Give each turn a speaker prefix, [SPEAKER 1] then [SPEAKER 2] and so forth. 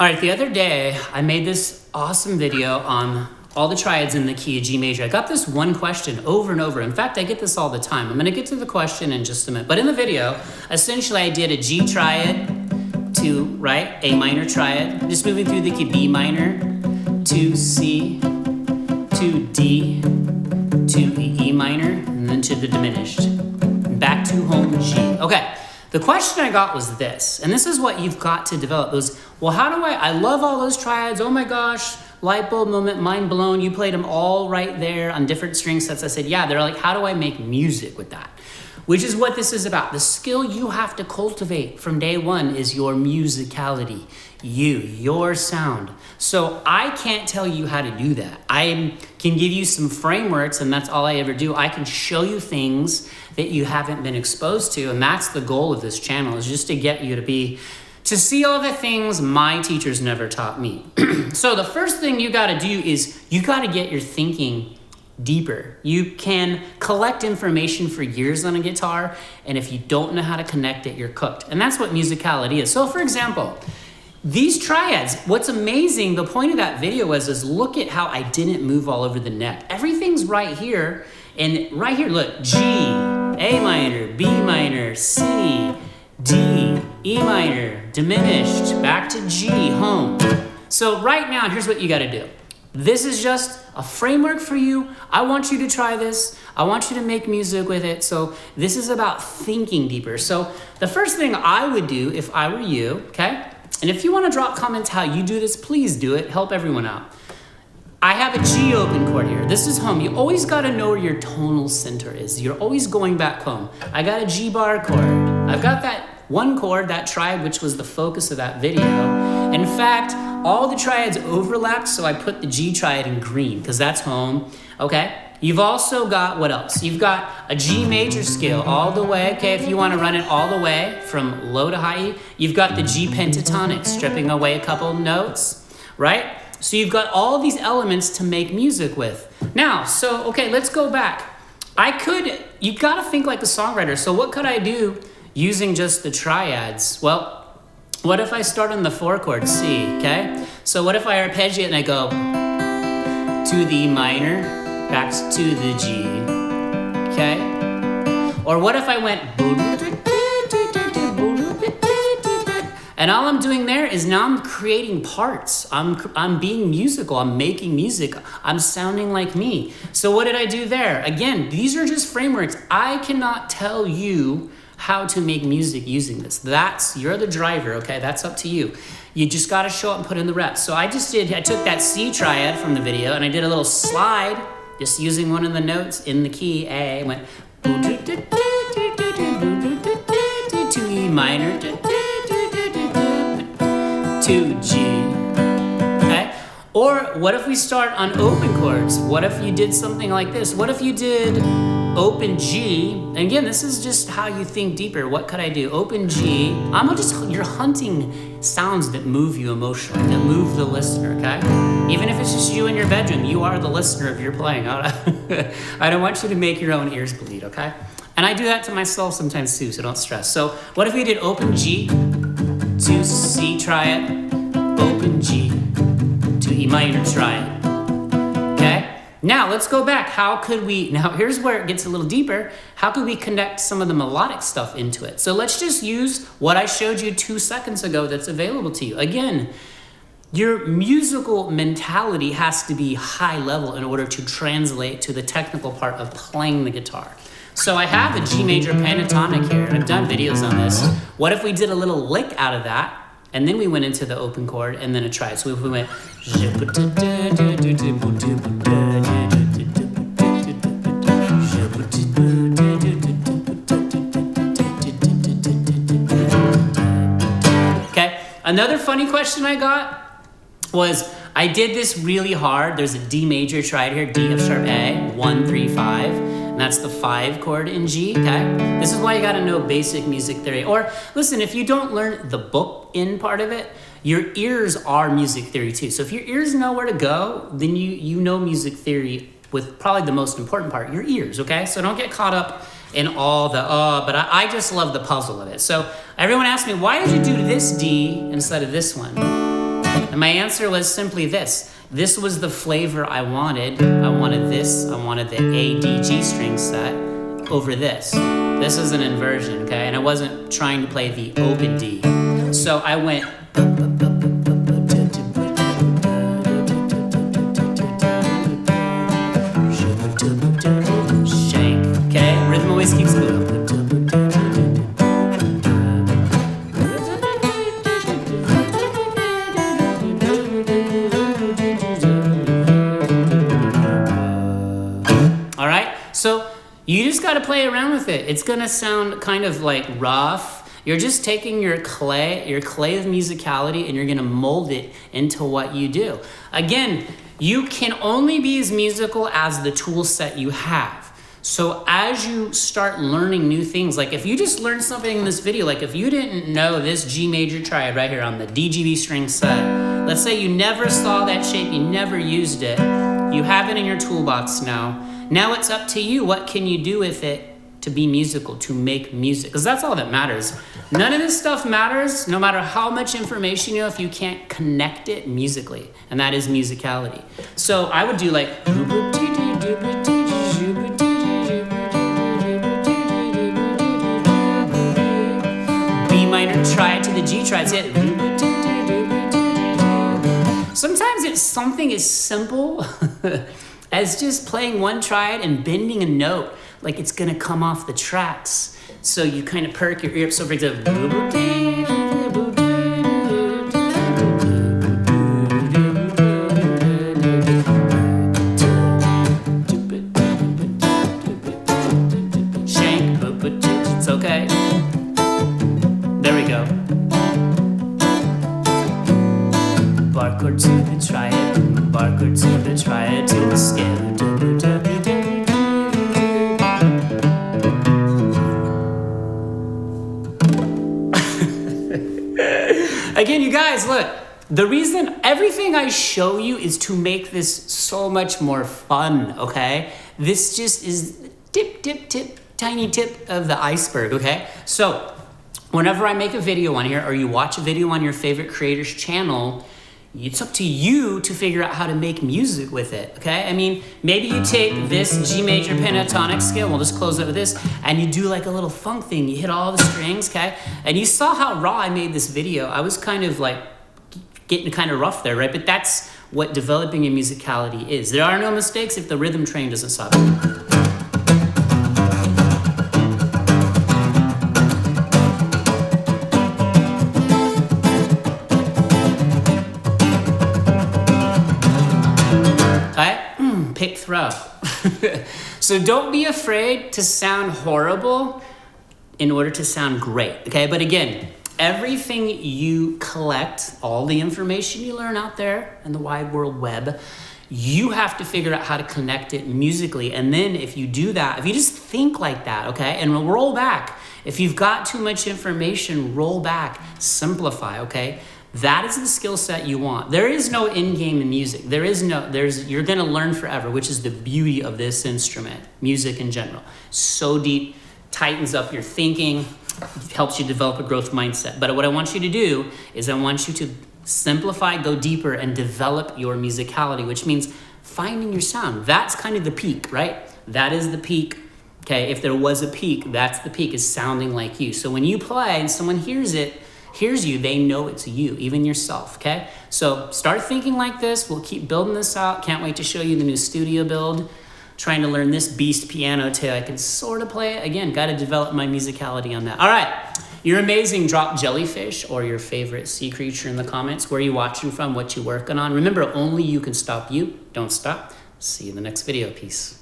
[SPEAKER 1] All right, the other day, I made this awesome video on all the triads in the key of G major. I got this one question over and over. In fact, I get this all the time. I'm gonna get to the question in just a minute. But in the video, essentially I did a G triad to, right, A minor triad, just moving through the key B minor, to C, to D, to the E minor, and then to the diminished. Back to home G. Okay. The question I got was this, and this is what you've got to develop. Those, well, how do I love all those triads. Oh my gosh, light bulb moment, mind blown. You played them all right there on different string sets. I said, yeah, they're like, how do I make music with that? Which is what this is about. The skill you have to cultivate from day one is your musicality, your sound. So I can't tell you how to do that. I can give you some frameworks, and that's all I ever do. I can show you things that you haven't been exposed to, and that's the goal of this channel, is just to get you to see all the things my teachers never taught me. So the first thing you gotta do is you gotta get your thinking deeper. You can collect information for years on a guitar, and if you don't know how to connect it, you're cooked. And that's what musicality is. So for example, these triads, what's amazing, the point of that video was, is look at how I didn't move all over the neck. Everything's right here, and right here, look, G, A minor, B minor, C, D, E minor, diminished, back to G, home. So right now, here's what you gotta do. This is just a framework for you. I want you to try this. I want you to make music with it. So this is about thinking deeper. So the first thing I would do if I were you, okay? And if you want to drop comments how you do this, please do it. Help everyone out. I have a G open chord here. This is home. You always got to know where your tonal center is. You're always going back home. I got a G bar chord. I've got that one chord, that triad, which was the focus of that video. In fact, all the triads overlapped, so I put the G triad in green because that's home, okay? You've also got, what else? You've got a G major scale all the way, okay? If you want to run it all the way from low to high E, you've got the G pentatonic, stripping away a couple notes, right? So you've got all these elements to make music with. Now, so, okay, let's go back. You've got to think like a songwriter. So what could I do using just the triads? Well, what if I start on the 4 chord C, okay? So what if I arpeggiate and I go to the E minor, back to the G, okay? Or what if I went, and all I'm doing there is now I'm creating parts. I'm being musical, I'm making music, I'm sounding like me. So what did I do there? Again, these are just frameworks. I cannot tell you how to make music using this. You're the driver, okay? That's up to you. You just gotta show up and put in the reps. So I took that C triad from the video and I did a little slide, just using one of the notes in the key A, went to E minor, to G, okay? Or what if we start on open chords? What if you did something like this? What if you did open G? And again, this is just how you think deeper. What could I do? Open G. You're hunting sounds that move you emotionally, that move the listener, okay? Even if it's just you in your bedroom, you are the listener of your playing. I don't want you to make your own ears bleed, okay? And I do that to myself sometimes too, so don't stress. So what if we did open G to C triad, open G to E minor triad, okay? Now let's go back. Now here's where it gets a little deeper. How could we connect some of the melodic stuff into it? So let's just use what I showed you 2 seconds ago that's available to you. Again, your musical mentality has to be high level in order to translate to the technical part of playing the guitar. So I have a G major pentatonic here, and I've done videos on this. What if we did a little lick out of that, and then we went into the open chord, and then a triad? So if we went, okay? Another funny question I got was, I did this really hard. There's a D major triad here, D, F sharp, A, 1, 3, 5. And that's the 5 chord in G, okay? This is why you gotta know basic music theory. Or listen, if you don't learn the book in part of it, your ears are music theory too. So if your ears know where to go, then you know music theory with probably the most important part, your ears, okay? So don't get caught up in all the, but I just love the puzzle of it. So everyone asks me, why did you do this D instead of this one? And my answer was simply this. This was the flavor I wanted. I wanted this. I wanted the A, D, G string set over this. This is an inversion, okay? And I wasn't trying to play the open D. So I went. Shank, okay? Rhythm always keeps moving. All right? So you just got to play around with it. It's going to sound kind of like rough. You're just taking your clay of musicality, and you're going to mold it into what you do. Again, you can only be as musical as the tool set you have. So as you start learning new things, like if you just learned something in this video, like if you didn't know this G major triad right here on the DGB string set, let's say you never saw that shape, you never used it, you have it in your toolbox now. Now it's up to you. What can you do with it to be musical, to make music? Because that's all that matters. None of this stuff matters, no matter how much information you know, if you can't connect it musically. And that is musicality. So I would do like B minor triad to the G triad. Sometimes it's something as simple as just playing one triad and bending a note like it's gonna come off the tracks. So you kind of perk your ear up. So for example, shank, it's okay. There we go. Bar chord to the triad, bar chord to the triad, to the scale. Again, you guys, look, the reason everything I show you is to make this so much more fun, okay? This just is tiny tip of the iceberg, okay? So whenever I make a video on here or you watch a video on your favorite creator's channel, it's up to you to figure out how to make music with it, okay? I mean, maybe you take this G major pentatonic scale, we'll just close it with this, and you do like a little funk thing. You hit all the strings, okay? And you saw how raw I made this video. I was kind of like getting kind of rough there, right? But that's what developing your musicality is. There are no mistakes if the rhythm train doesn't stop. Pick throw. So don't be afraid to sound horrible in order to sound great, okay? But again, everything you collect, all the information you learn out there in the wide world web, you have to figure out how to connect it musically. And then if you do that, if you just think like that, okay, and roll back. If you've got too much information, roll back, simplify, okay? That is the skill set you want. There is no end game in music. You're gonna learn forever, which is the beauty of this instrument, music in general. So deep, tightens up your thinking, helps you develop a growth mindset. But what I want you to do is I want you to simplify, go deeper, and develop your musicality, which means finding your sound. That's kind of the peak, right? That is the peak. Okay, if there was a peak, that's the peak, is sounding like you. So when you play and someone hears you, they know it's you, even yourself, okay? So start thinking like this. We'll keep building this out. Can't wait to show you the new studio build. Trying to learn this beast piano too. I can sort of play it. Again, got to develop my musicality on that. All right, you're amazing. Drop jellyfish or your favorite sea creature in the comments. Where are you watching from? What you working on? Remember, only you can stop you. Don't stop. See you in the next video. Peace.